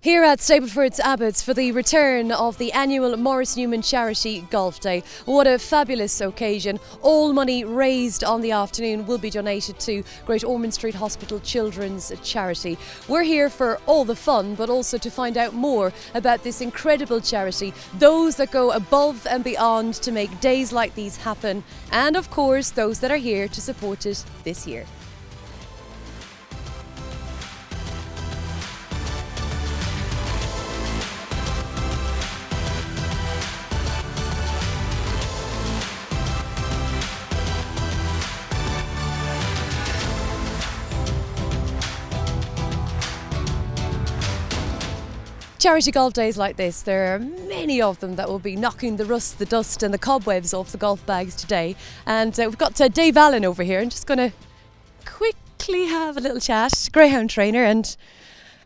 Here at Stapleford Abbotts for the return of the annual Maurice Newman Charity Golf Day. What a fabulous occasion. All money raised on the afternoon will be donated to Great Ormond Street Hospital Children's Charity. We're here for all the fun, but also to find out more about this incredible charity, those that go above and beyond to make days like these happen, and of course those that are here to support it this year. Charity golf days like this, there are many of them that will be knocking the rust, the dust and the cobwebs off the golf bags today. And we've got Dave Allen over here. I'm just going to quickly have a little chat. Greyhound trainer, and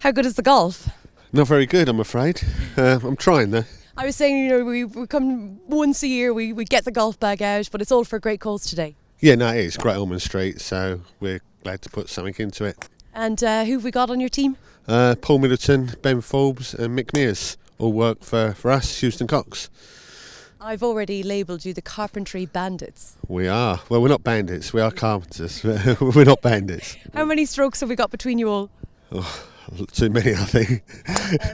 how good is the golf? Not very good, I'm afraid. I'm trying though. I was saying, we come once a year, we get the golf bag out, but it's all for a great cause today. Yeah, no, it is Great Ormond Street, so we're glad to put something into it. And who have we got on your team? Paul Middleton, Ben Forbes and Mick Mears all work for us, Houston Cox. I've already labelled you the carpentry bandits. We are. Well, we're not bandits, we are carpenters. We're not bandits. How many strokes have we got between you all? Oh, too many, I think.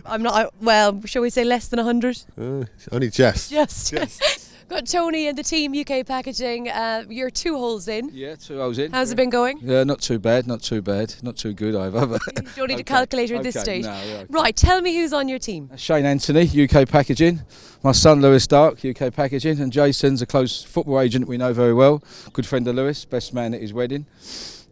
I'm not, well, shall we say less than 100? Only just. Just. Got Tony and the team, UK Packaging. You're 2 holes in. Yeah, 2 holes in. How's it been going? Yeah, not too bad, not too good either. But you don't need a calculator at this stage. No, yeah, okay. Right, tell me who's on your team. Shane Anthony, UK Packaging. My son Lewis Dark, UK Packaging. And Jason's a close football agent we know very well. Good friend of Lewis, best man at his wedding.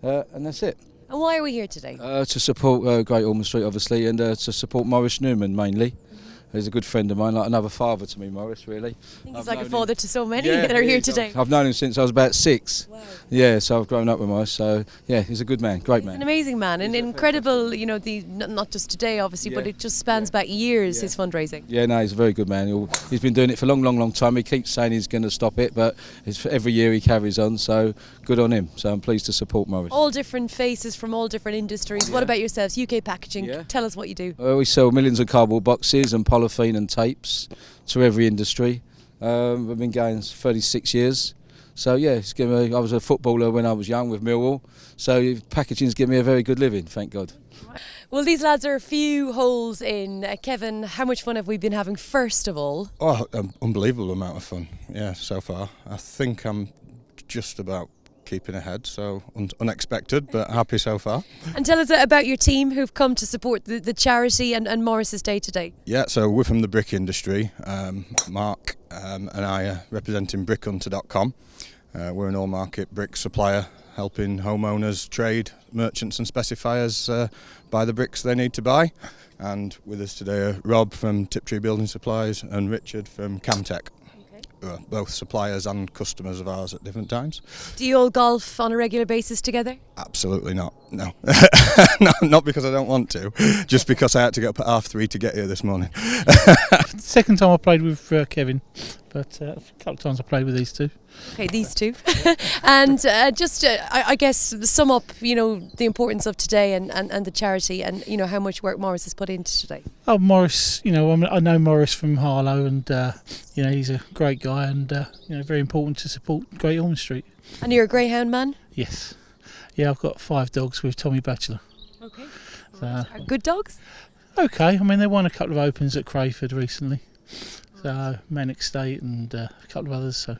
And that's it. And why are we here today? To support Great Ormond Street, obviously, and to support Maurice Newman mainly. He's a good friend of mine, like another father to me, Maurice, really. I think he's like a father to so many that are here today. I've known him since I was about 6. Wow. Yeah, so I've grown up with Maurice, so yeah, he's a good man, great man. He's an amazing man, and incredible, not just today obviously, but it just spans back years, his fundraising. Yeah, no, he's a very good man. He's been doing it for a long time. He keeps saying he's going to stop it, but every year he carries on, so good on him. So I'm pleased to support Maurice. All different faces from all different industries. What about yourselves, UK Packaging? Tell us what you do. We sell millions of cardboard boxes and polythene and tapes to every industry. We've been going 36 years. So yeah, I was a footballer when I was young with Millwall. So packaging's given me a very good living, thank God. Well, these lads are a few holes in. Kevin, how much fun have we been having first of all? Oh, an unbelievable amount of fun, yeah, so far. I think I'm just about keeping ahead, so unexpected, but happy so far. And tell us about your team who've come to support the charity and Maurice's Day today. Yeah, so we're from the brick industry. Mark and I are representing brickhunter.com. We're an all-market brick supplier, helping homeowners, trade, merchants and specifiers buy the bricks they need to buy. And with us today are Rob from Tiptree Building Supplies and Richard from Camtech. Both suppliers and customers of ours at different times. Do you all golf on a regular basis together? Absolutely not, no. No, not because I don't want to, just because I had to get up at 3:30 to get here this morning. Second time I played with Kevin, but a couple of times I played with these two. Okay, these two. And I guess sum up, the importance of today and the charity and, how much work Maurice has put into today. Oh, Maurice, I know Maurice from Harlow and, he's a great guy and, very important to support Great Ormond Street. And you're a Greyhound man? Yes. Yeah, I've got 5 dogs with Tommy Batchelor. Okay. So, are good dogs? Okay, they won a couple of opens at Crayford recently. So, Manic State and a couple of others, so...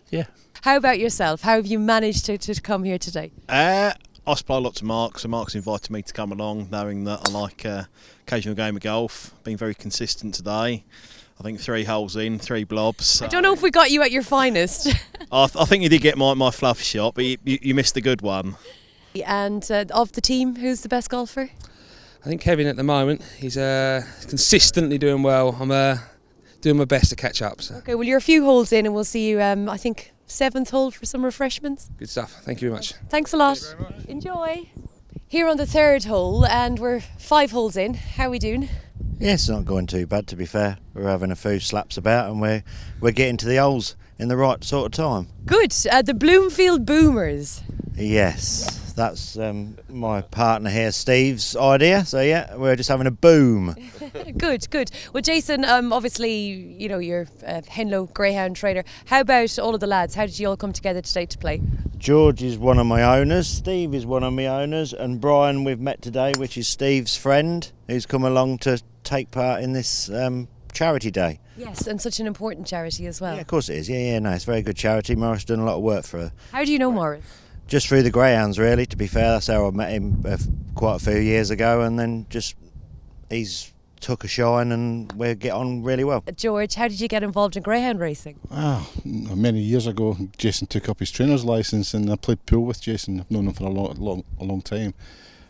Yeah. How about yourself? How have you managed to come here today? I supply lots of Mark, so Mark's invited me to come along, knowing that I like occasional game of golf. Been very consistent today. I think 3 holes in, 3 blobs. So. I don't know if we got you at your finest. I think you did get my fluff shot, but you missed a good one. And of the team, who's the best golfer? I think Kevin at the moment. He's consistently doing well. I'm doing my best to catch up. So. Okay, well you're a few holes in and we'll see you, I think, 7th hole for some refreshments. Good stuff. Thank you very much. Thanks a lot. Enjoy. Here on the 3rd hole and we're 5 holes in. How are we doing? Yeah, it's not going too bad, to be fair. We're having a few slaps about and we're getting to the holes in the right sort of time. Good. The Bloomfield Boomers. Yes. That's my partner here, Steve's idea. So yeah, we're just having a boom. Good, good. Well, Jason, obviously, you know, you're a Henlow Greyhound trainer. How about all of the lads? How did you all come together today to play? George is one of my owners, Steve is one of my owners, and Brian we've met today, which is Steve's friend, who's come along to take part in this charity day. Yes, and such an important charity as well. Yeah, of course it is. Yeah, no, it's a very good charity. Morris done a lot of work for her. How do you know Maurice? Just through the Greyhounds, really, to be fair. That's how I met him quite a few years ago, and then just he's took a shine and we get on really well. George, how did you get involved in greyhound racing? Many years ago, Jason took up his trainer's licence and I played pool with Jason. I've known him for a long time.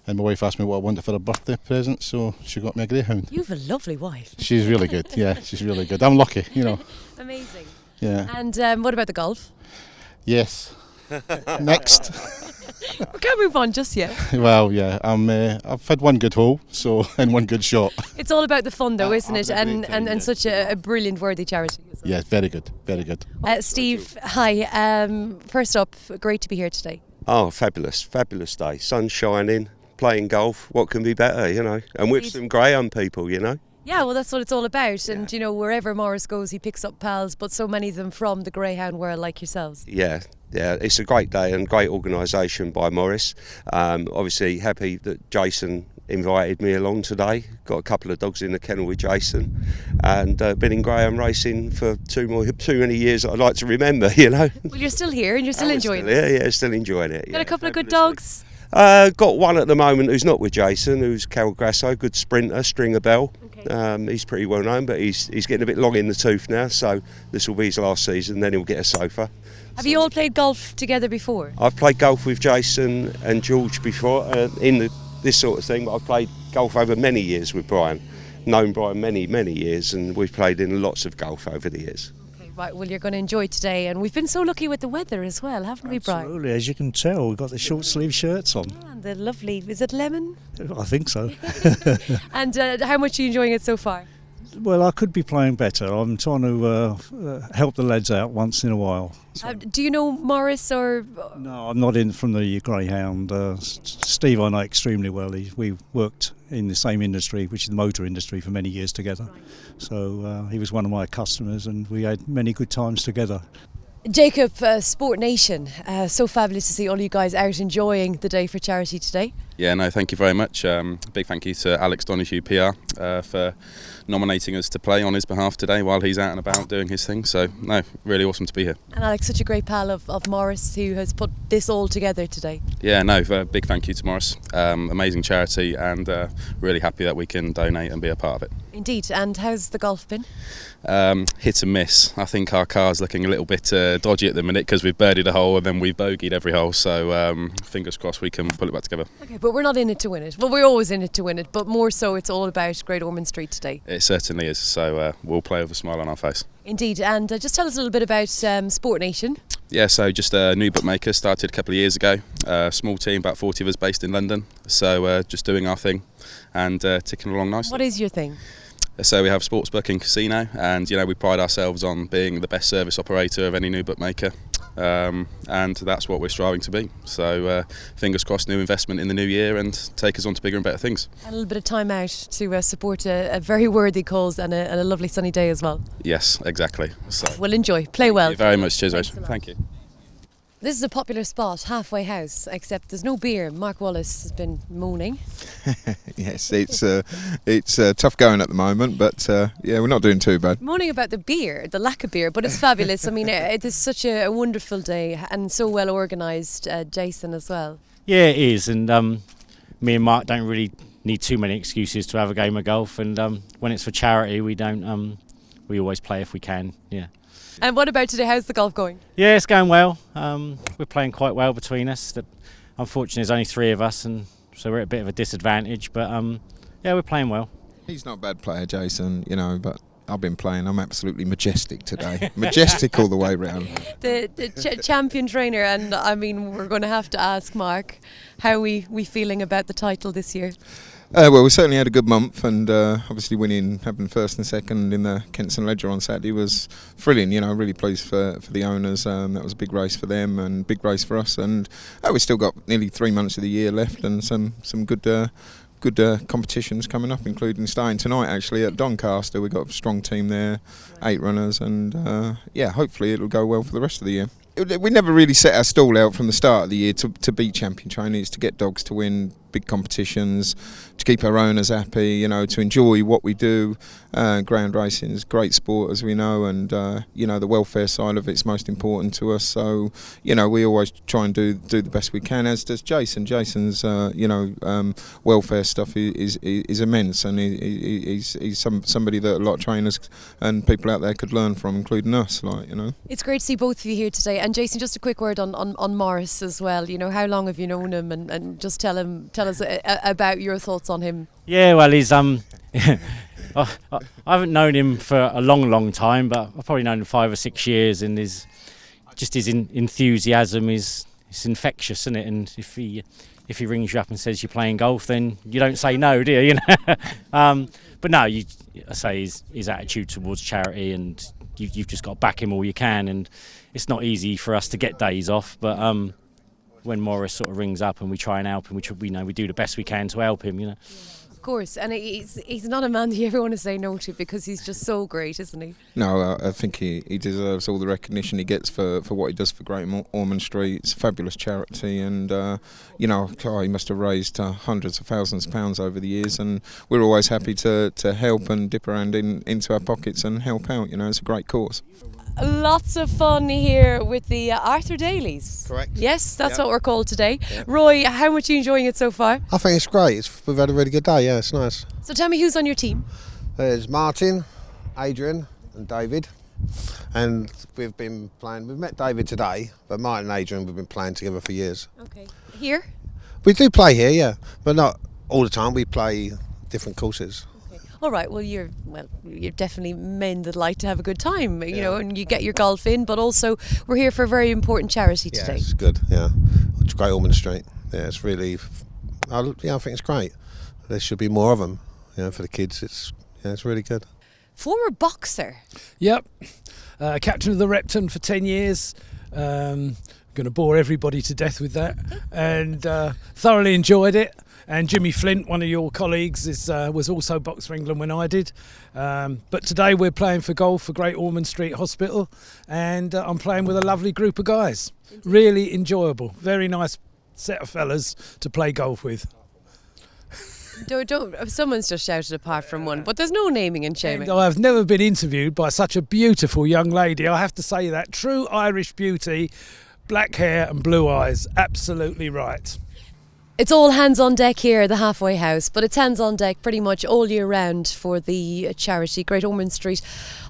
And my wife asked me what I wanted for a birthday present, so she got me a greyhound. You have a lovely wife. She's really good, yeah, she's really good. I'm lucky, you know. Amazing. Yeah. And what about the golf? Yes. Next. We can't move on just yet. Well, yeah, I've had one good hole, and one good shot. It's all about the fun though, isn't it? Time, And such a brilliant, worthy charity. Yeah, very good, very good. Steve, hi. First up, great to be here today. Oh, fabulous day. Sun shining, playing golf. What can be better, you know? And with some Greyhound people, you know? Yeah, well, that's what it's all about. And, you know, wherever Maurice goes, he picks up pals, but so many of them from the Greyhound world like yourselves. Yeah, it's a great day and great organisation by Maurice. Obviously happy that Jason invited me along today. Got a couple of dogs in the kennel with Jason, and been in Greyhound racing for too many years that I'd like to remember, you know. Well, you're still here and you're still enjoying it. Yeah, still enjoying it. Got a couple of good dogs? Got one at the moment who's not with Jason, who's Carol Grasso, good sprinter, Stringer Bell. Okay. He's pretty well known, but he's getting a bit long in the tooth now, so this will be his last season, then he'll get a sofa. Have you all played golf together before? I've played golf with Jason and George before in this sort of thing, but I've played golf over many years with Brian. Known Brian many years, and we've played in lots of golf over the years. Okay, right, well, you're going to enjoy today, and we've been so lucky with the weather as well, haven't we, Brian? Absolutely, as you can tell, we've got the short sleeve shirts on. And the lovely, is it lemon? I think so. And how much are you enjoying it so far? Well, I could be playing better. I'm trying to help the lads out once in a while. So. Do you know Maurice or...? No, I'm not in from the Greyhound. Steve I know extremely well. We worked in the same industry, which is the motor industry, for many years together. Right. So he was one of my customers and we had many good times together. Jacob, Sport Nation, so fabulous to see all you guys out enjoying the day for charity today. Yeah, no, thank you very much. Big thank you to Alex Donoghue PR for nominating us to play on his behalf today while he's out and about doing his thing. So, no, really awesome to be here. And Alex, such a great pal of Maurice who has put this all together today. Yeah, no, big thank you to Maurice. Amazing charity and really happy that we can donate and be a part of it. Indeed, and how's the golf been? Hit and miss. I think our car's looking a little bit dodgy at the minute because we've birdied a hole and then we've bogeyed every hole, so fingers crossed we can pull it back together. Okay, but we're not in it to win it. Well, we're always in it to win it, but more so it's all about Great Ormond Street today. It certainly is, so we'll play with a smile on our face. Indeed, and just tell us a little bit about Sport Nation. Yeah, so just a new bookmaker, started a couple of years ago. Small team, about 40 of us based in London, so just doing our thing and ticking along nicely. What is your thing? So we have sportsbook and casino, and we pride ourselves on being the best service operator of any new bookmaker, and that's what we're striving to be. So fingers crossed, new investment in the new year and take us on to bigger and better things. And a little bit of time out to support a very worthy cause and a lovely sunny day as well. Yes, exactly. So we'll enjoy. Play well. Thank you very much. Cheers, Rachel. Thank you. This is a popular spot, halfway house, except there's no beer. Mark Wallace has been moaning. Yes, it's tough going at the moment, but yeah, we're not doing too bad. Moaning about the beer, the lack of beer, but it's fabulous. I mean, it is such a wonderful day and so well organised. Jason as well. Yeah, it is, and me and Mark don't really need too many excuses to have a game of golf, and when it's for charity, we don't. We always play if we can. Yeah. And what about today? How's the golf going? Yeah, it's going well. We're playing quite well between us. Unfortunately, there's only three of us, and so we're at a bit of a disadvantage. But yeah, we're playing well. He's not a bad player, Jason, but I've been playing. I'm absolutely majestic today. Majestic all the way round. The champion trainer, and I mean, we're going to have to ask Mark, how we feeling about the title this year? Well, we certainly had a good month, and obviously having first and second in the Kentson Ledger on Saturday was thrilling. You know, really pleased for the owners. That was a big race for them and big race for us. And we've still got nearly 3 months of the year left, and some good competitions coming up, including starting tonight actually at Doncaster. We've got a strong team there, 8 runners, and hopefully it'll go well for the rest of the year. We never really set our stall out from the start of the year to beat champion training. It's to get dogs to win big competitions, to keep our owners happy, you know, to enjoy what we do. Ground racing is great sport, as we know, and you know, the welfare side of it's most important to us. So, you know, we always try and do the best we can, as does Jason. Jason's welfare stuff is immense, and he's somebody that a lot of trainers and people out there could learn from, including us. Like, you know, it's great to see both of you here today. And Jason, just a quick word on Maurice as well. You know, how long have you known him, and just tell us about your thoughts on him. Yeah, well, he's I haven't known him for a long time, but I've probably known him 5 or 6 years, and his enthusiasm is infectious, isn't it? And if he rings you up and says you're playing golf, then you don't say no, do you? You know. But no, I say his attitude towards charity, and you've just got to back him all you can. And it's not easy for us to get days off, but when Maurice sort of rings up and we try and help him, we do the best we can to help him, you know. Of course, and he's not a man that you ever want to say no to, because he's just so great, isn't he? No, I think he deserves all the recognition he gets for what he does for Great Ormond Street. It's a fabulous charity, and you know, he must have raised hundreds of thousands of pounds over the years, and we're always happy to help and dip around into our pockets and help out. You know, it's a great cause. Lots of fun here with the Arthur DALEYS. Correct. Yes, that's what we're called today. Roy, how much are you enjoying it so far? I think it's great. We've had a really good day, yeah, it's nice. So tell me, who's on your team? There's Martin, Adrian and David. And we've met David today, but Martin and Adrian we've been playing together for years. Okay. Here? We do play here, yeah, but not all the time. We play different courses. All right. Well, you're definitely men that like to have a good time, you know, and you get your golf in. But also, we're here for a very important charity today. Yeah, it's good. Yeah, it's Great Ormond Street. Yeah, it's really. I think it's great. There should be more of them. You know, for the kids, it's really good. Former boxer. Yep, captain of the Repton for 10 years. Going to bore everybody to death with that, and thoroughly enjoyed it. And Jimmy Flint, one of your colleagues, was also boxed for England when I did. But today we're playing for golf for Great Ormond Street Hospital, and I'm playing with a lovely group of guys. Really enjoyable, very nice set of fellas to play golf with. Don't. Someone's just shouted apart from one, but there's no naming and shaming. And I've never been interviewed by such a beautiful young lady. I have to say that. True Irish beauty, black hair and blue eyes. Absolutely right. It's all hands on deck here at the Halfway House, but it's hands on deck pretty much all year round for the charity, Great Ormond Street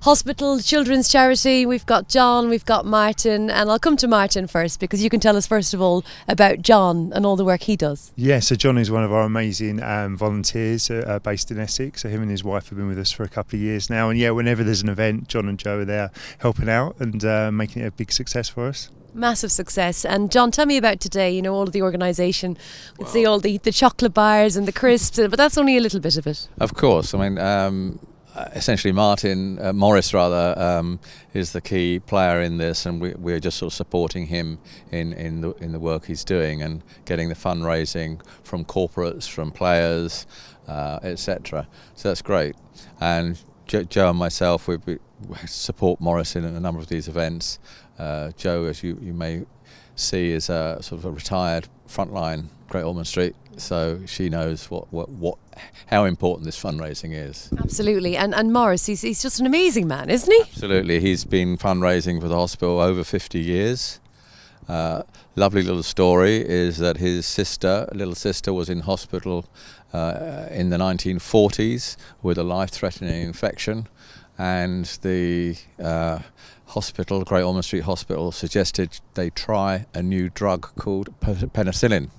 Hospital Children's Charity. We've got John, we've got Martin, and I'll come to Martin first because you can tell us first of all about John and all the work he does. Yeah, so John is one of our amazing volunteers based in Essex. So him and his wife have been with us for a couple of years now, and yeah, whenever there's an event, John and Joe are there helping out and making it a big success for us. Massive success. And John, tell me about today, you know, all of the organisation. Let's see all the chocolate bars and the crisps, but that's only a little bit of it. Of course. I mean, essentially Maurice is the key player in this, and we're just sort of supporting him in the work he's doing and getting the fundraising from corporates, from players, etc. So that's great. And Joe and myself, we support Maurice in a number of these events. Joe, as you may see, is a sort of a retired frontline Great Ormond Street, so she knows how important this fundraising is. Absolutely, and Maurice, he's just an amazing man, isn't he? Absolutely, he's been fundraising for the hospital over 50 years. Lovely little story is that his little sister was in hospital in the 1940s with a life-threatening infection, and the hospital, Great Ormond Street Hospital, suggested they try a new drug called penicillin.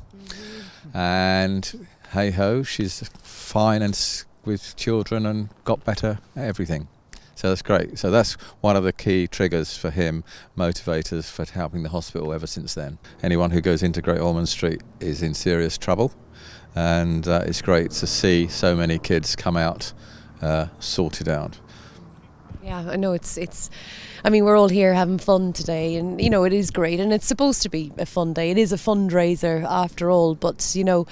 And hey ho, she's fine and with children and got better at everything. So that's great. So that's one of the key triggers for him, motivators for helping the hospital ever since then. Anyone who goes into Great Ormond Street is in serious trouble. and it's great to see so many kids come out sorted out. Yeah, I know it's. I mean, we're all here having fun today, and you know it is great, and it's supposed to be a fun day. It is a fundraiser after all, but you know,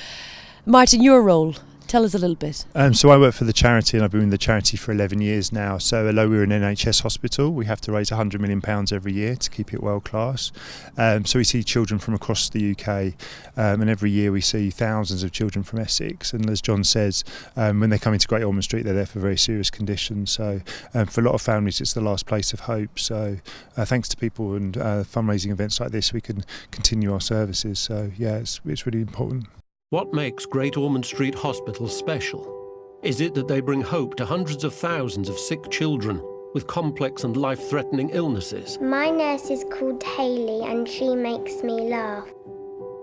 Martin, your role. Tell us a little bit. So I work for the charity, and I've been with the charity for 11 years now. So although we're an NHS hospital, we have to raise £100 million every year to keep it world class. So we see children from across the UK, and every year we see thousands of children from Essex. And as John says, when they come into Great Ormond Street, they're there for very serious conditions. So for a lot of families, it's the last place of hope. So thanks to people and fundraising events like this, we can continue our services. So yeah, it's really important. What makes Great Ormond Street Hospital special? Is it that they bring hope to hundreds of thousands of sick children with complex and life-threatening illnesses? My nurse is called Hayley and she makes me laugh.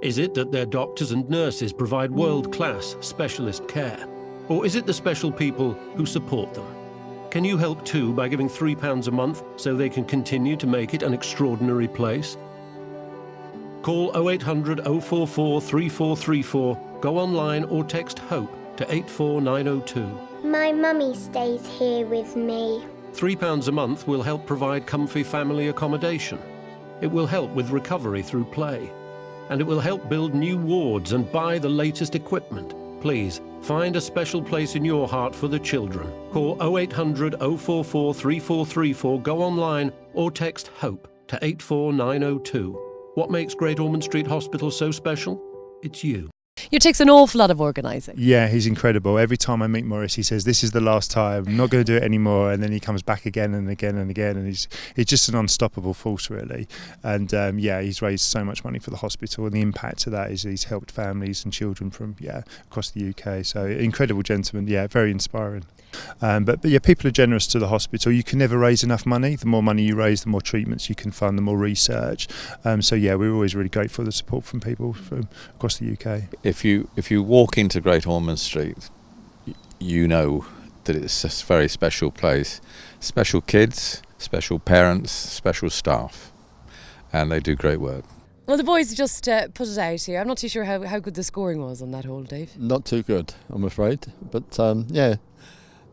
Is it that their doctors and nurses provide world-class specialist care? Or is it the special people who support them? Can you help too by giving £3 a month so they can continue to make it an extraordinary place? Call 0800 044 3434, go online or text HOPE to 84902. My mummy stays here with me. £3 a month will help provide comfy family accommodation. It will help with recovery through play. And it will help build new wards and buy the latest equipment. Please, find a special place in your heart for the children. Call 0800 044 3434, go online or text HOPE to 84902. What makes Great Ormond Street Hospital so special? It's you. It takes an awful lot of organising. Yeah, he's incredible. Every time I meet Maurice, he says, "This is the last time. I'm not going to do it anymore." And then he comes back again and again and again, and he's just an unstoppable force, really. And yeah, he's raised so much money for the hospital, and the impact of that is he's helped families and children from across the UK. So incredible gentleman. Yeah, very inspiring. But yeah, people are generous to the hospital. You can never raise enough money. The more money you raise, the more treatments you can fund, the more research. So yeah, we're always really grateful for the support from people from across the UK. If you walk into Great Ormond Street, you know that it's a very special place. Special kids, special parents, special staff, and they do great work. Well, the boys just put it out here. I'm not too sure how good the scoring was on that hole, Dave. Not too good, I'm afraid. But yeah,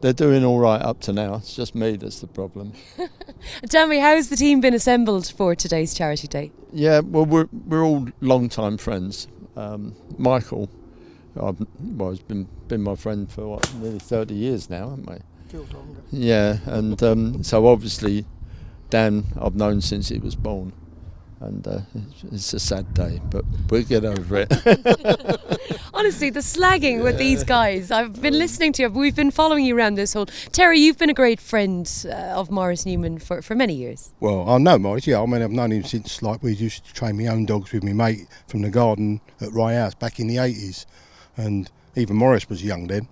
they're doing all right up to now. It's just me that's the problem. Tell me, how's the team been assembled for today's charity day? Yeah, well, we're all long-time friends. Michael, has been my friend for nearly 30 years now, haven't we? Feels longer. Yeah, and so obviously Dan I've known since he was born, and it's a sad day, but we'll get over it. Honestly, the slagging with these guys, I've been listening to you, we've been following you around this whole... Terry, you've been a great friend of Maurice Newman for many years. Well, I know Maurice, yeah. I mean, I've known him since, like, we used to train my own dogs with my mate from the garden at Rye House back in the 80s. And even Maurice was young then.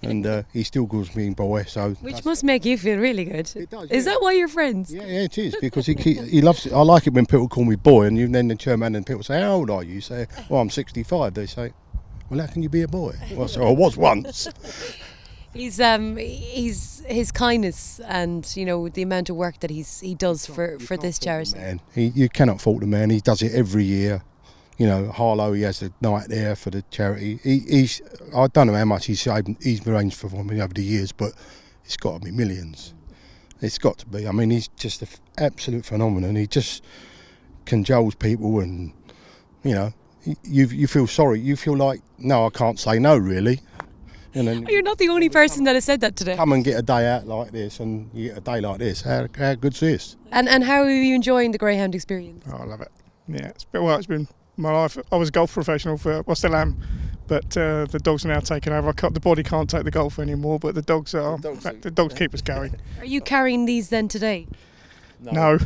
And he still calls me boy, so... Which must make you feel really good. It does, yeah. Is that why you're friends? Yeah, it is, because he loves it. I like it when people call me boy, and then the chairman and people say, "How old are you?" You say, "Well, I'm 65. They say, "Well, how can you be a boy?" Well, so I was once. He's his kindness and the amount of work that he does for this charity. Man, you cannot fault the man. He does it every year. Harlow, he has a night there for the charity. I don't know how much he's arranged for me over the years, but it's got to be millions. It's got to be. I mean, he's just an absolute phenomenon. He just cajoles people, and you feel sorry. You feel like, no, I can't say no, really. You're not the only person that has said that today. Come and get a day out like this, and you get a day like this. How good's this? And how are you enjoying the Greyhound experience? Oh, I love it. Yeah, it's been my life. I was a golf professional still am, but the dogs are now taking over. The body can't take the golf anymore, but the dogs are. The dogs keep us going. Are you carrying these then today? No.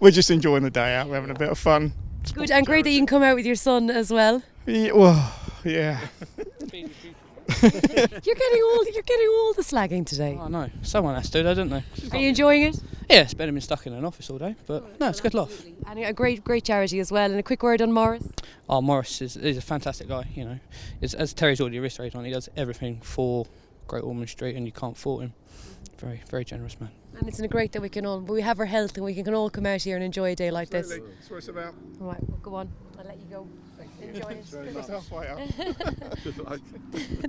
We're just enjoying the day out. We're having a bit of fun. Good, and great that you can come out with your son as well. Yeah, well, yeah. You're getting all the slagging today. Oh no, someone has to, don't they? Are you enjoying it? Yeah, it's better than being stuck in an office all day, but no, it's a good laugh. And a great charity as well. And a quick word on Maurice. Oh, Maurice is a fantastic guy. As Terry's already reiterated on, he does everything for Great Ormond Street, and you can't fault him. Very, very generous man. And it's great that we have our health and we can all come out here and enjoy a day like this. That's what it's about. All right, well, go on. I'll let you go. Enjoy it.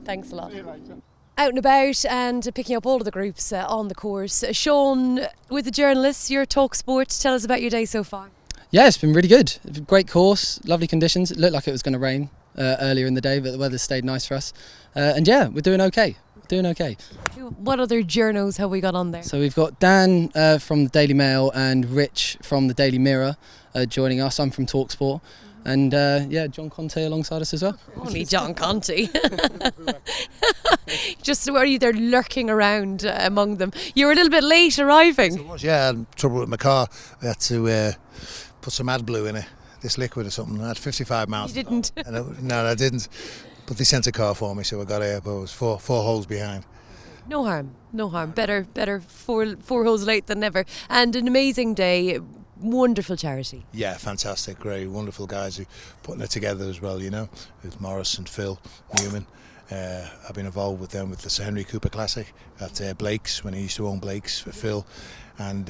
Thanks a lot. Out and about and picking up all of the groups on the course. Sean, with the journalists, you're Talk Sport. Tell us about your day so far. Yeah, it's been really good. Great course, lovely conditions. It looked like it was going to rain earlier in the day, but the weather stayed nice for us. And yeah, we're doing okay. What other journos have we got on there? So we've got Dan from the Daily Mail and Rich from the Daily Mirror joining us. I'm from Talksport. And yeah, John Conteh alongside us as well. Only John Conteh. Just were you there lurking around among them? You were a little bit late arriving. Yeah, I had trouble with my car. I had to put some AdBlue in it, this liquid or something. I had 55 miles. You didn't? No, I didn't. But they sent a car for me, so I got here, but I was four holes behind. No harm. Better four holes late than never. And an amazing day. Wonderful charity. Yeah, fantastic, great, wonderful guys who putting it together as well, you know, with Maurice and Phil Newman. I've been involved with them with the Sir Henry Cooper Classic at Blake's when he used to own Blake's for Phil, and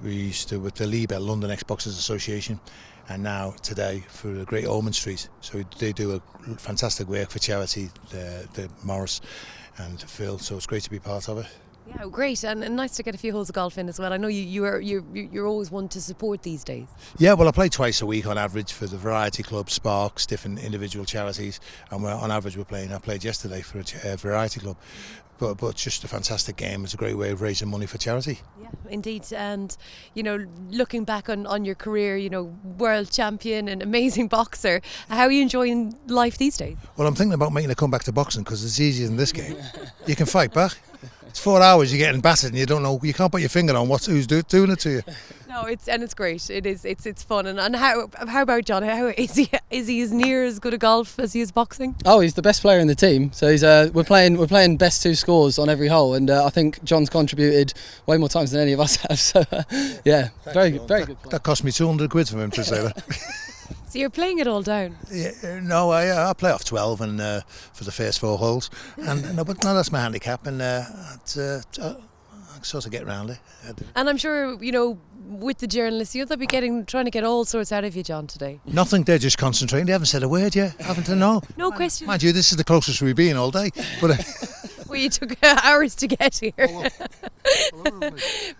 we used to with the LIBA, London Xboxers Association, and now today for the Great Ormond Street. So they do a fantastic work for charity, the Maurice and Phil. So it's great to be part of it. Yeah, great, and nice to get a few holes of golf in as well. I know you're always one to support these days. Yeah, well, I play twice a week on average for the Variety Club, Sparks, different individual charities, and on average I played yesterday for a Variety Club. But it's just a fantastic game. It's a great way of raising money for charity. Yeah, indeed. And, you know, looking back on your career, you know, world champion and amazing boxer, how are you enjoying life these days? Well, I'm thinking about making a comeback to boxing because it's easier than this game. You can fight back. It's 4 hours, you're getting battered and you don't know, you can't put your finger on who's doing it to you. No, it's great. It's fun. And how about John? How is he as near as good a golf as he is boxing? Oh, he's the best player in the team. So he's we're playing best two scores on every hole, and I think John's contributed way more times than any of us have. So yeah, very good player. That cost me 200 quid for him to say that. So you're playing it all down? Yeah, no, I play off 12 and for the first 4 holes, and but that's my handicap, and I sort of get around it. And I'm sure, you know, with the journalists, they'll be trying to get all sorts out of you, John, today. Nothing, they're just concentrating. They haven't said a word yet, haven't they? No. No question. Mind you, this is the closest we've been all day. But well, you took hours to get here.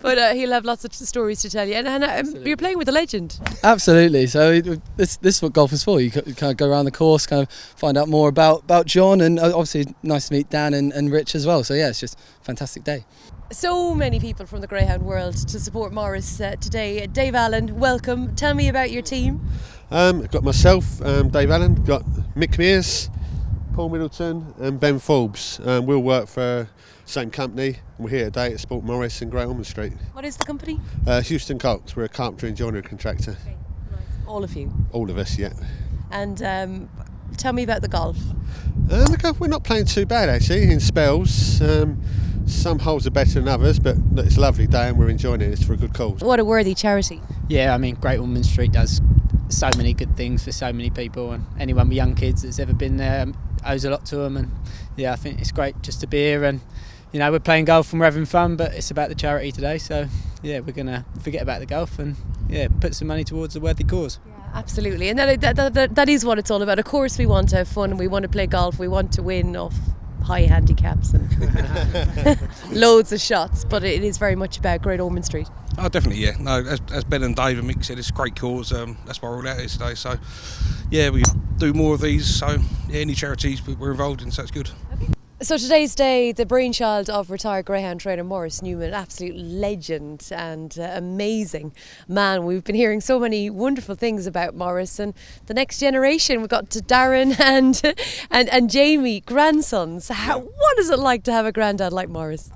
But he'll have lots of stories to tell you. And you're playing with a legend. Absolutely. So this is what golf is for. You kind of go around the course, kind of find out more about John, and obviously nice to meet Dan and Rich as well. So yeah, it's just a fantastic day. So many people from the Greyhound world to support Maurice today. Dave Allen, welcome. Tell me about your team. I've got myself, Dave Allen, got Mick Mears, Paul Middleton and Ben Forbes. We'll work for the same company. We're here today at Sport Maurice in Great Ormond Street. What is the company? Houston Colts. We're a carpentry and joinery contractor. Okay, right. All of you? All of us, yeah. And tell me about the golf. The golf, we're not playing too bad actually, in spells. Some holes are better than others, but it's a lovely day and we're enjoying it. It's for a good cause. What a worthy charity. Yeah, I mean, Great Ormond Street does so many good things for so many people, and anyone with young kids that's ever been there owes a lot to them. And yeah, I think it's great just to be here, and you know, we're playing golf and we're having fun, but it's about the charity today. So yeah, we're gonna forget about the golf and yeah, put some money towards a worthy cause. Absolutely, and that is what it's all about. Of course, we want to have fun and we want to play golf. We want to win off high handicaps and loads of shots, but it is very much about Great Ormond Street. Oh, definitely, yeah. No, as Ben and Dave and Mick said, it's a great cause. That's why we're all out here today. So, yeah, we do more of these. So, yeah, any charities we're involved in, so it's good. Okay. So today's day, the brainchild of retired Greyhound trainer Maurice Newman, absolute legend and amazing man. We've been hearing so many wonderful things about Maurice, and the next generation, we've got to Darren and Jamie, grandsons. What is it like to have a granddad like Maurice?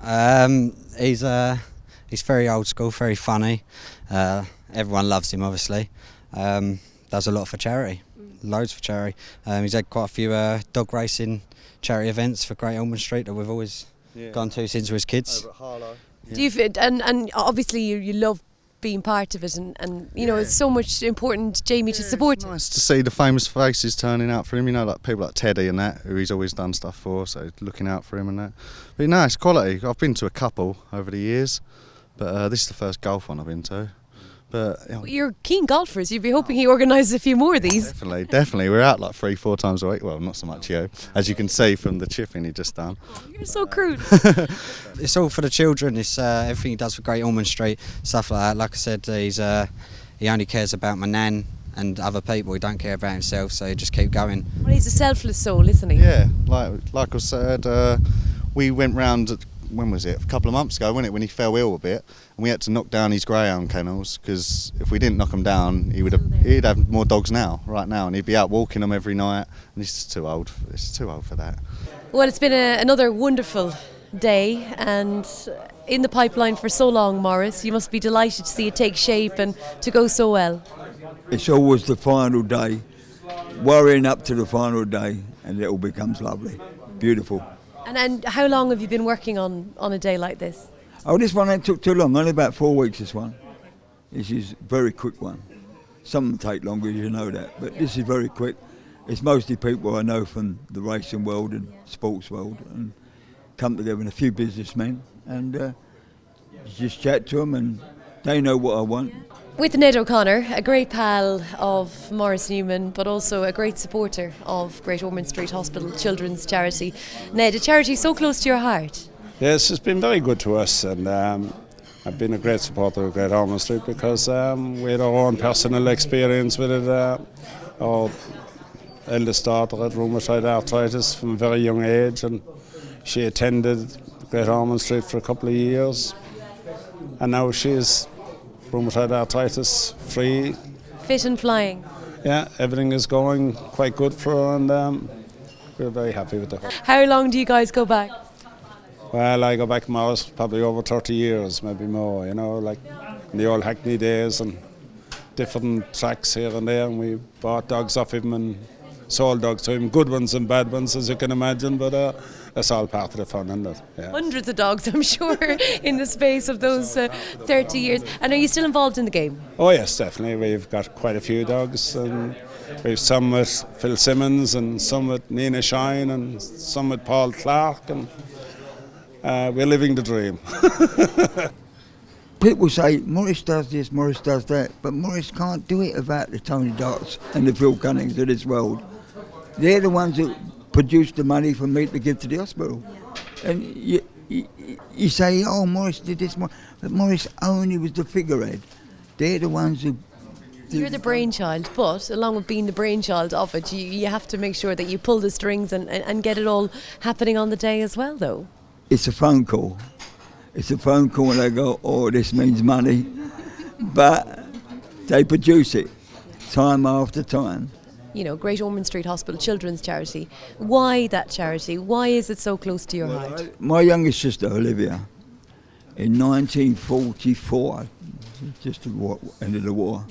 He's very old school, very funny. Everyone loves him, obviously. Does a lot for charity, loads for charity. He's had quite a few dog racing charity events for Great Ormond Street that we've always gone to since we was kids. Over at Harlow. Yeah. Do you and obviously you love being part of it, and you know, it's so much important, Jamie, to support it's nice to see the famous faces turning out for him, you know, like people like Teddy and that, who he's always done stuff for, so looking out for him and that. But no, it's quality. I've been to a couple over the years, but this is the first golf one I've been to. But you're keen golfers. You'd be hoping he organises a few more of these. Definitely. We're out like 3-4 times a week. Well, not so much you, as you can see from the chipping he just done. You're so crude. It's all for the children. It's everything he does for Great Ormond Street, stuff like that. Like I said, he only cares about my nan and other people. He don't care about himself, so he just keep going. Well, he's a selfless soul, isn't he? Yeah, like I said, we went round. When was it? A couple of months ago, wasn't it? When he fell ill a bit, and we had to knock down his greyhound kennels, because if we didn't knock them down, he'd have more dogs right now, and he'd be out walking them every night. And he's just too old. It's too old for that. Well, it's been another wonderful day, and in the pipeline for so long, Maurice. You must be delighted to see it take shape and to go so well. It's always the final day, worrying up to the final day, and it all becomes lovely, beautiful. And how long have you been working on a day like this? Oh, this one ain't took too long, only about 4 weeks, this one. This is a very quick one. Some of them take longer, you know that, but this is very quick. It's mostly people I know from the racing world and sports world, and come together, and a few businessmen, and just chat to them, and they know what I want. With Ned O'Connor, a great pal of Maurice Newman, but also a great supporter of Great Ormond Street Hospital Children's Charity. Ned, a charity so close to your heart. Yes, it's been very good to us, and I've been a great supporter of Great Ormond Street because we had our own personal experience with it. Our eldest daughter had rheumatoid arthritis from a very young age, and she attended Great Ormond Street for a couple of years, and now she's rheumatoid arthritis free. Fit and flying. Yeah, everything is going quite good for her, and we're very happy with her. How long do you guys go back? Well, I go back, Maurice, probably over 30 years, maybe more, you know, like in the old Hackney days, and different tracks here and there, and we bought dogs off him and sold dogs to him, good ones and bad ones, as you can imagine, but that's all part of the fun, isn't it? Yeah. Hundreds of dogs, I'm sure, in the space of those 30 years. And are you still involved in the game? Oh yes, definitely. We've got quite a few dogs, and we've some with Phil Simmons, and some with Nina Shine, and some with Paul Clark, and we're living the dream. People say, Maurice does this, Maurice does that, but Maurice can't do it without the Tony Darts and the Phil Cunnings of this world. They're the ones that produce the money for me to give to the hospital. And you say, oh, Maurice did this, but Maurice only was the figurehead. They're the ones who... You're the brainchild, but along with being the brainchild of it, you have to make sure that you pull the strings and get it all happening on the day as well, though. It's a phone call. It's a phone call and they go, oh, this means money. But they produce it time after time. You know, Great Ormond Street Hospital Children's Charity. Why that charity? Why is it so close to your heart? My youngest sister, Olivia, in 1944, just at the end of the war,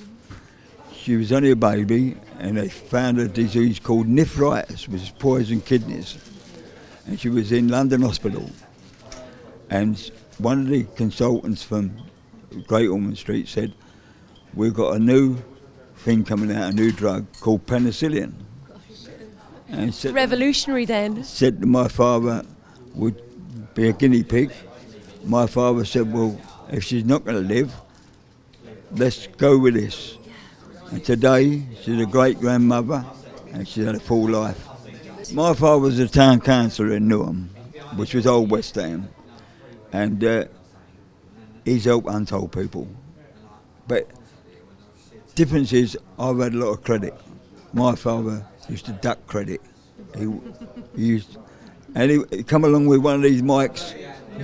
she was only a baby and they found a disease called nephritis, which is poisoned kidneys. And she was in London Hospital. And one of the consultants from Great Ormond Street said, we've got a new thing coming out, a new drug called penicillin. And said, revolutionary then. Said that my father would be a guinea pig. My father said, well, if she's not going to live, let's go with this. And today, she's a great-grandmother, and she's had a full life. My father was a town councillor in Newham, which was old West Ham, and he's helped untold people. But difference is, I've had a lot of credit. My father used to duck credit. He used, and he come along with one of these mics,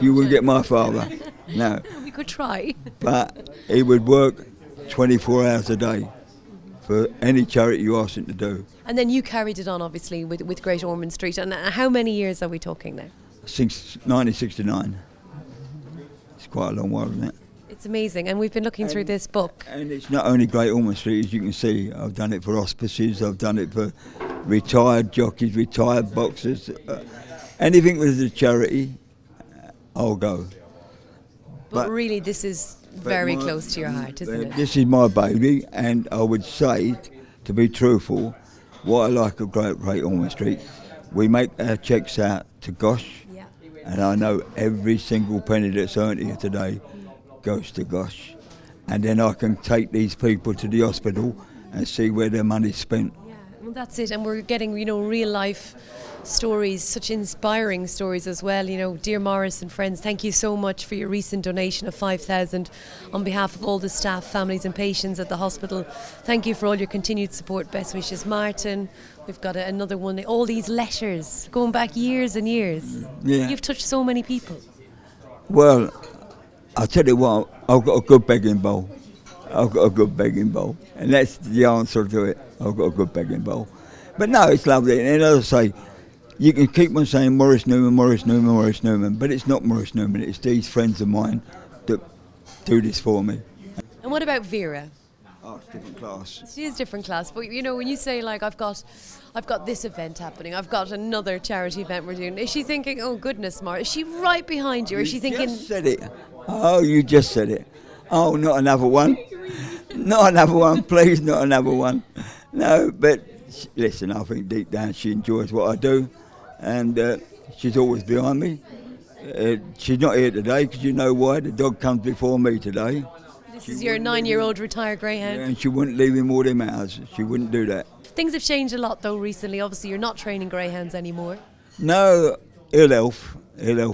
you would get my father. No. We could try. But he would work 24 hours a day for any charity you asked him to do. And then you carried it on, obviously, with Great Ormond Street. And how many years are we talking now? Since 1969. It's quite a long while, isn't it? It's amazing, and we've been looking through this book. And it's not only Great Ormond Street, as you can see. I've done it for hospices, I've done it for retired jockeys, retired boxers. Anything with a charity, I'll go. But really, this is very close to your heart, isn't it? This is my baby, and I would say, to be truthful, what I like of Great Ormond Street, we make our cheques out to Gosh, and I know every single penny that's earned here today goes to Gosh. And then I can take these people to the hospital and see where their money's spent. Well, that's it, and we're getting, real life stories, such inspiring stories as well. Dear Maurice and friends, thank you so much for your recent donation of 5,000 on behalf of all the staff, families and patients at the hospital. Thank you for all your continued support. Best wishes, Martin. We've got another one. All these letters going back years and years. Yeah. You've touched so many people. Well, I'll tell you what, I've got a good begging bowl. I've got a good begging bowl. And that's the answer to it. I've got a good begging bowl. But no, it's lovely. And as I say, you can keep on saying Maurice Newman, Maurice Newman, Maurice Newman, but it's not Maurice Newman. It's these friends of mine that do this for me. And what about Vera? Oh, it's different class. She is different class, but when you say like I've got this event happening, I've got another charity event we're doing, is she thinking, oh goodness, Mar, is she right behind you? Or is she thinking? Just said it. Oh, you just said it. Oh, not another one. Not another one, please, not another one. No, but listen, I think deep down she enjoys what I do, and she's always behind me. She's not here today because you know why? The dog comes before me today. This is your 9-year-old retired greyhound. Yeah, and she wouldn't leave him all them hours. She wouldn't do that. Things have changed a lot though recently. Obviously, you're not training greyhounds anymore. No, ill health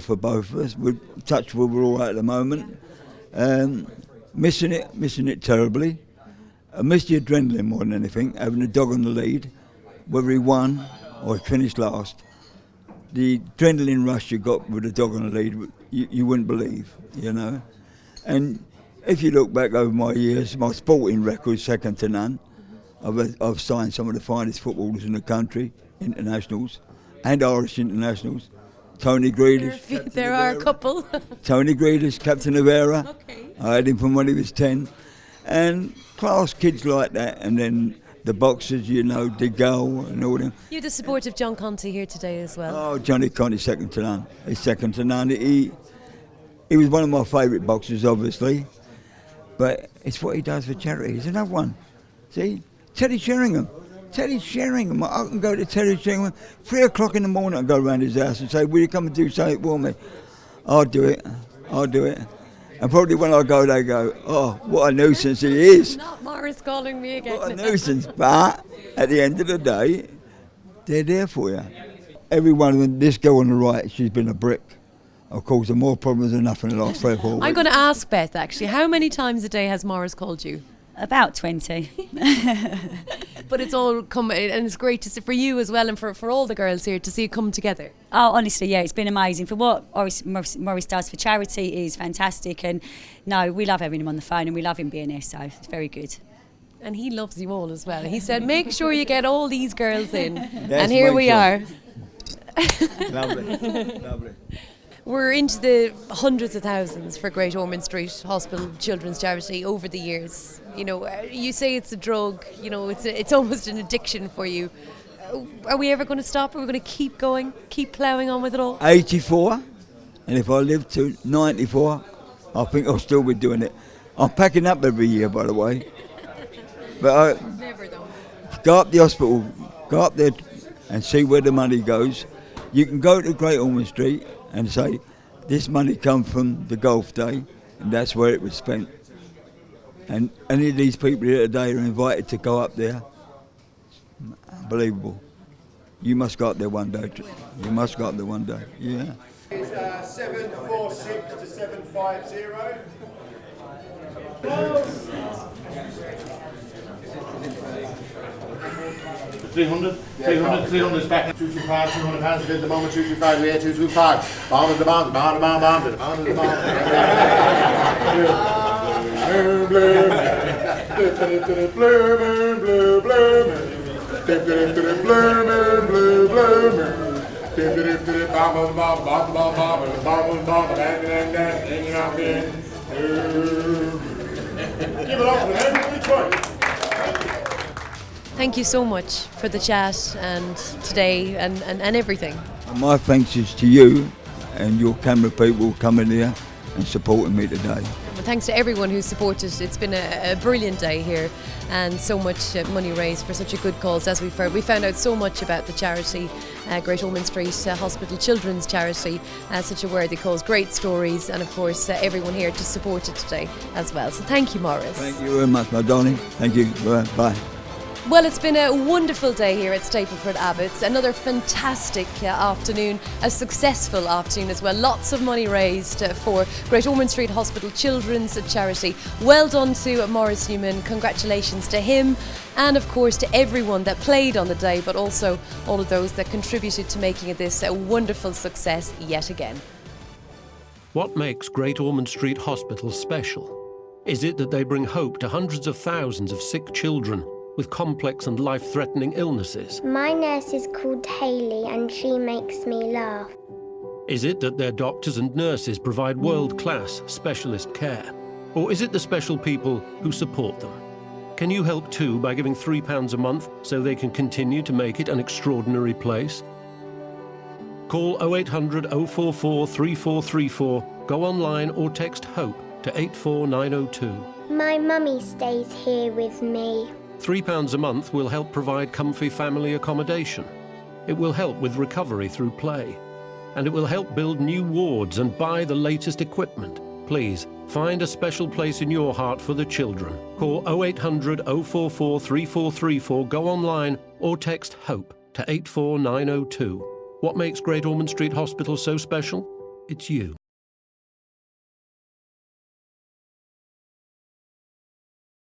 for both of us. We're touch wood, we're all right at the moment. Missing it terribly. I miss the adrenaline more than anything, having a dog on the lead, whether he won or he finished last. The adrenaline rush you got with a dog on the lead, you wouldn't believe, And if you look back over my years, my sporting record's second to none. I've signed some of the finest footballers in the country, internationals, and Irish internationals. Tony Grealish. There are a couple. Tony Grealish, captain of Era. Okay. I had him from when he was 10. And class kids like that, and then the boxers, DeGaulle and all them. You had the support of John Conteh here today as well. Oh, Johnny Conteh, second to none. He's second to none. He was one of my favourite boxers, obviously, but it's what he does for charity. He's another one. See, Teddy Sheringham. I can go to Teddy Sheringham 3 o'clock in the morning and go around his house and say, will you come and do something for me? I'll do it. And probably when I go, they go, oh, what a nuisance he is. Not Maurice calling me again. What a nuisance. But at the end of the day, they're there for you. Every one of them, this girl on the right, she's been a brick. Of course, there are more problems than enough in the last 3 or 4 weeks. I'm going to ask Beth, actually, how many times a day has Maurice called you? About 20. But it's all come, and it's great to see for you as well, and for all the girls here to see it come together. Oh, honestly, yeah, it's been amazing. For what Maurice does for charity is fantastic, and no, we love having him on the phone, and we love him being here, so it's very good. And he loves you all as well. He said, make sure you get all these girls in. That's and here we are. Lovely. We're into the hundreds of thousands for Great Ormond Street Hospital Children's Charity over the years. You say it's a drug, it's almost an addiction for you. Are we ever going to stop? Are we going to keep going, keep ploughing on with it all? 84, and if I live to 94, I think I'll still be doing it. I'm packing up every year, by the way. But Never though. Go up the hospital, go up there and see where the money goes. You can go to Great Ormond Street and say, this money comes from the golf day, and that's where it was spent. And any of these people here today are invited to go up there. Unbelievable. You must go up there one day. You must go up there one day, yeah. It's 746 to 750. 300 is back. 225, 200 pounds at the moment, 225, we had 225. Bomb at the bomb, bomb, bomb, bomb, bomb, bomb, bomb, bomb. Give it up for everybody, Detroit. Thank you so much for the chat and today and everything. My thanks is to you and your camera people coming here and supporting me today. thanks to everyone who supported. It's been a brilliant day here, and so much money raised for such a good cause. As we've heard, we found out so much about the charity, Great Ormond Street Hospital Children's Charity, such a worthy cause, great stories, and of course everyone here to support it today as well. So thank you, Maurice. Thank you very much, my darling. Thank you. Bye. Well, it's been a wonderful day here at Stapleford Abbotts. Another fantastic afternoon, a successful afternoon as well. Lots of money raised for Great Ormond Street Hospital Children's Charity. Well done to Maurice Newman. Congratulations to him, and of course to everyone that played on the day, but also all of those that contributed to making this a wonderful success yet again. What makes Great Ormond Street Hospital special? Is it that they bring hope to hundreds of thousands of sick children with complex and life-threatening illnesses? My nurse is called Hayley and she makes me laugh. Is it that their doctors and nurses provide world-class specialist care? Or is it the special people who support them? Can you help too by giving £3 a month so they can continue to make it an extraordinary place? Call 0800 044 3434, go online or text HOPE to 84902. My mummy stays here with me. £3 a month will help provide comfy family accommodation. It will help with recovery through play. And it will help build new wards and buy the latest equipment. Please, find a special place in your heart for the children. Call 0800 044 3434, go online or text HOPE to 84902. What makes Great Ormond Street Hospital so special? It's you.